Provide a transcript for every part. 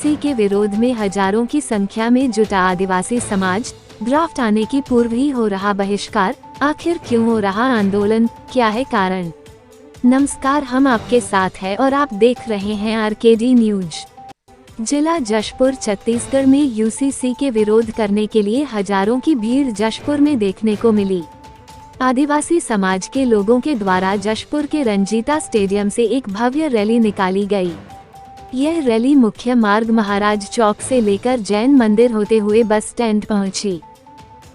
UCC के विरोध में हजारों की संख्या में जुटा आदिवासी समाज। ड्राफ्ट आने की पूर्व ही हो रहा बहिष्कार, आखिर क्यों हो रहा आंदोलन, क्या है कारण? नमस्कार, हम आपके साथ हैं और आप देख रहे हैं आरकेडी न्यूज। जिला जशपुर छत्तीसगढ़ में यूसीसी के विरोध करने के लिए हजारों की भीड़ जशपुर में देखने को मिली। आदिवासी समाज के लोगों के द्वारा जशपुर के रंजीता स्टेडियम से एक भव्य रैली निकाली गई। यह रैली मुख्य मार्ग महाराज चौक से लेकर जैन मंदिर होते हुए बस स्टैंड पहुंची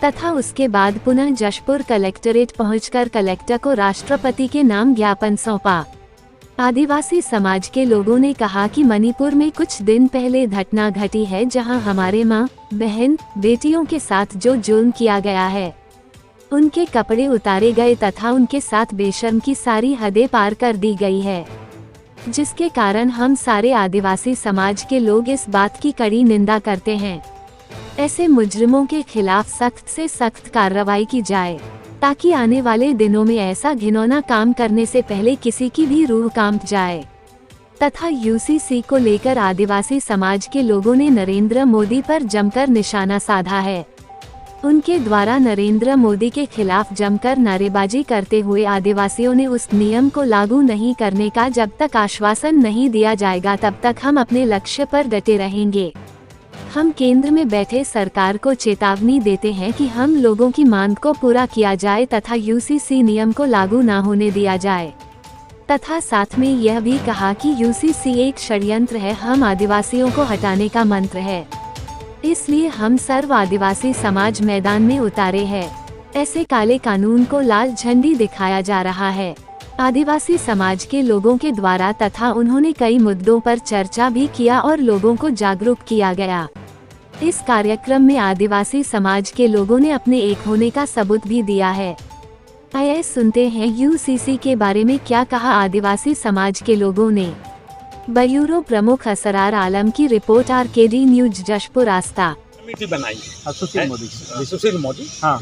तथा उसके बाद पुनः जशपुर कलेक्टरेट पहुंचकर कलेक्टर को राष्ट्रपति के नाम ज्ञापन सौंपा। आदिवासी समाज के लोगों ने कहा कि मणिपुर में कुछ दिन पहले घटना घटी है जहां हमारे मां, बहन, बेटियों के साथ जो जुल्म किया गया है, उनके कपड़े उतारे गए तथा उनके साथ बेशर्म की सारी हदें पार कर दी गई है, जिसके कारण हम सारे आदिवासी समाज के लोग इस बात की कड़ी निंदा करते हैं। ऐसे मुजरिमों के खिलाफ सख्त से सख्त कार्रवाई की जाए ताकि आने वाले दिनों में ऐसा घिनौना काम करने से पहले किसी की भी रूह कांप जाए। तथा यूसीसी को लेकर आदिवासी समाज के लोगों ने नरेंद्र मोदी पर जमकर निशाना साधा है। उनके द्वारा नरेंद्र मोदी के खिलाफ जमकर नारेबाजी करते हुए आदिवासियों ने उस नियम को लागू नहीं करने का जब तक आश्वासन नहीं दिया जाएगा तब तक हम अपने लक्ष्य पर डटे रहेंगे। हम केंद्र में बैठे सरकार को चेतावनी देते हैं कि हम लोगों की मांग को पूरा किया जाए तथा यूसीसी नियम को लागू न होने दिया जाए। तथा साथ में यह भी कहा कि यूसीसी एक षड्यंत्र है, हम आदिवासियों को हटाने का मंत्र है, इसलिए हम सर्व आदिवासी समाज मैदान में उतारे हैं। ऐसे काले कानून को लाल झंडी दिखाया जा रहा है आदिवासी समाज के लोगों के द्वारा तथा उन्होंने कई मुद्दों पर चर्चा भी किया और लोगों को जागरूक किया गया। इस कार्यक्रम में आदिवासी समाज के लोगों ने अपने एक होने का सबूत भी दिया है। आइए सुनते हैं यूसीसी के बारे में क्या कहा आदिवासी समाज के लोगों ने। ब्यूरो प्रमुख असरार आलम की रिपोर्ट, आरकेडी न्यूज जशपुर। आस्था कमेटी बनाई सुशील मोदी हाँ।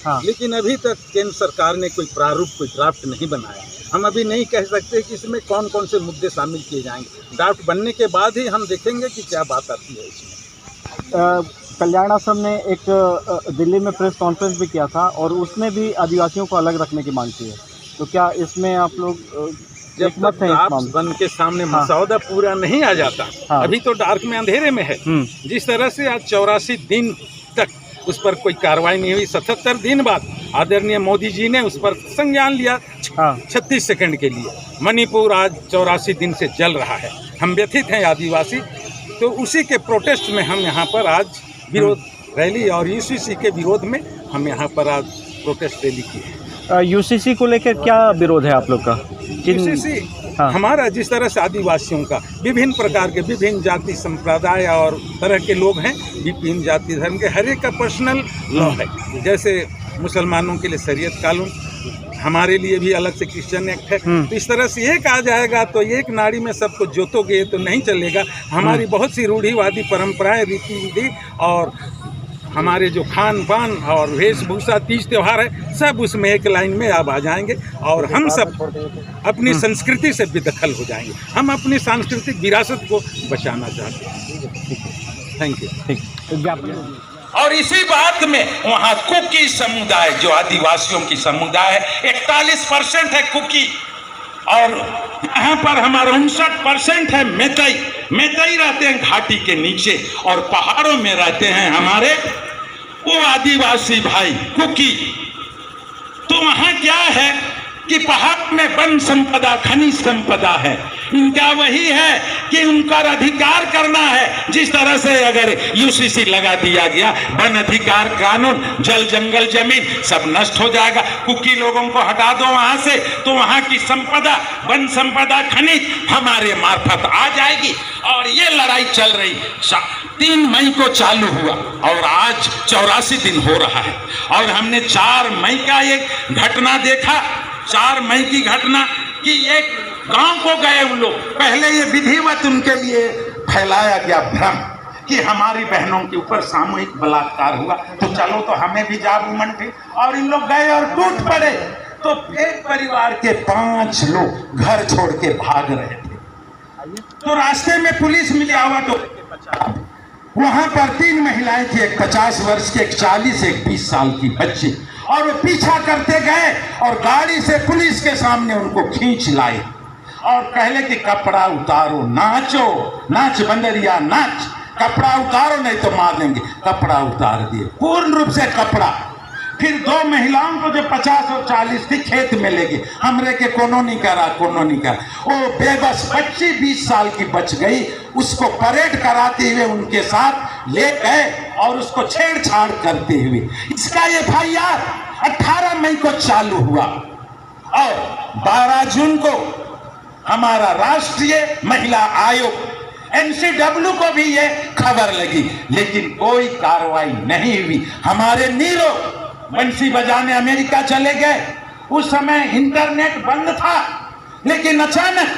हाँ। लेकिन अभी तक केंद्र सरकार ने कोई प्रारूप, कोई ड्राफ्ट नहीं बनाया। हम अभी नहीं कह सकते कि इसमें कौन कौन से मुद्दे शामिल किए जाएंगे। ड्राफ्ट बनने के बाद ही हम देखेंगे कि क्या बात आती है इसमें। कल्याण आश्रम ने एक दिल्ली में प्रेस कॉन्फ्रेंस भी किया था और उसमें भी आदिवासियों को अलग रखने की मांग की है। तो क्या इसमें आप लोग जब तक ड्राफ्ट बन के सामने मसौदा पूरा नहीं आ जाता, अभी तो डार्क में, अंधेरे में है। जिस तरह से आज 84 दिन तक उस पर कोई कार्रवाई नहीं हुई, 77 दिन बाद आदरणीय मोदी जी ने उस पर संज्ञान लिया 36 सेकंड के लिए। मणिपुर आज 84 दिन से जल रहा है। हम व्यथित हैं आदिवासी, तो उसी के प्रोटेस्ट में हम यहाँ पर आज विरोध रैली और यूसीसी के विरोध में हम यहाँ पर आज प्रोटेस्ट रैली की है। यूसीसी को लेकर क्या विरोध है आप लोग का? यूसीसी हमारा जिस तरह से आदिवासियों का विभिन्न प्रकार के, विभिन्न जाति संप्रदाय और तरह के लोग हैं, विभिन्न जाति धर्म के, हर एक का पर्सनल लॉ है। जैसे मुसलमानों के लिए शरीयत कानून, हमारे लिए भी अलग से क्रिश्चियन एक्ट है। तो इस तरह से एक आ जाएगा तो एक नाड़ी में सबको जोतोगे तो नहीं चलेगा। हमारी बहुत सी रूढ़िवादी परंपराएं, रीति विधि और हमारे जो खान पान और वेशभूषा, तीज त्यौहार है, सब उसमें एक लाइन में अब आ जाएंगे और हम सब अपनी संस्कृति से बेदखल हो जाएंगे। हम अपनी सांस्कृतिक विरासत को बचाना चाहते हैं। Thank you. और इसी बात में वहाँ कुकी समुदाय, जो आदिवासियों की समुदाय है, 41% है कुकी, और यहाँ पर हमारा 59% है मेतई। मेतई रहते हैं घाटी के नीचे और पहाड़ों में रहते हैं हमारे वो आदिवासी भाई कुकी। तो वहाँ क्या है कि पहाड़ में वन संपदा, खनिज संपदा है। इनका वही है कि उनका अधिकार करना है। जिस तरह से अगर यूसीसी लगा दिया गया, वन अधिकार कानून, जल जंगल जमीन सब नष्ट हो जाएगा। कुकी लोगों को हटा दो वहां से, तो वहां की संपदा, वन संपदा, खनिज हमारे मार्फत आ जाएगी। और ये लड़ाई चल रही 3 मई को चालू हुआ और आज 84 दिन हो रहा है। और हमने 4 मई का एक घटना देखा, 4 मई की घटना कि एक गांव को गए उन लोग। पहले ये विधिवत उनके लिए फैलाया गया भ्रम कि हमारी बहनों के ऊपर सामूहिक बलात्कार हुआ, तो चलो तो हमें भी जाग उमड़ गई। और इन लोग गए और टूट पड़े। तो एक परिवार के 5 लोग घर छोड़ के भाग रहे थे। तो रास्ते में पुलिस मिली आवा तो वहां पर 3 महिलाएं थी, एक 50 वर्ष की, एक 40, एक 20 साल की बच्ची, और वो पीछा करते गए और गाड़ी से पुलिस के सामने उनको खींच लाए और कहले कि कपड़ा उतारो, नाचो, नाच बंदरिया नाच, कपड़ा उतारो नहीं तो मार देंगे। कपड़ा उतार दिए पूर्ण रूप से कपड़ा। फिर 2 महिलाओं को जो 50 और 40 थी खेत में ले गए, हमरे के कोनो नहीं करा, कोनो नहीं करा। वो बेबस बच्ची 20 साल की बच गई, उसको परेड कराते हुए उनके साथ ले गए और उसको छेड़छाड़ करते हुए। इसका ये FIR 18 मई को चालू हुआ और 12 जून को हमारा राष्ट्रीय महिला आयोग NCW को भी ये खबर लगी, लेकिन कोई कार्रवाई नहीं हुई। हमारे नीरो बंसी बजाने अमेरिका चले गए, उस समय इंटरनेट बंद था, लेकिन अचानक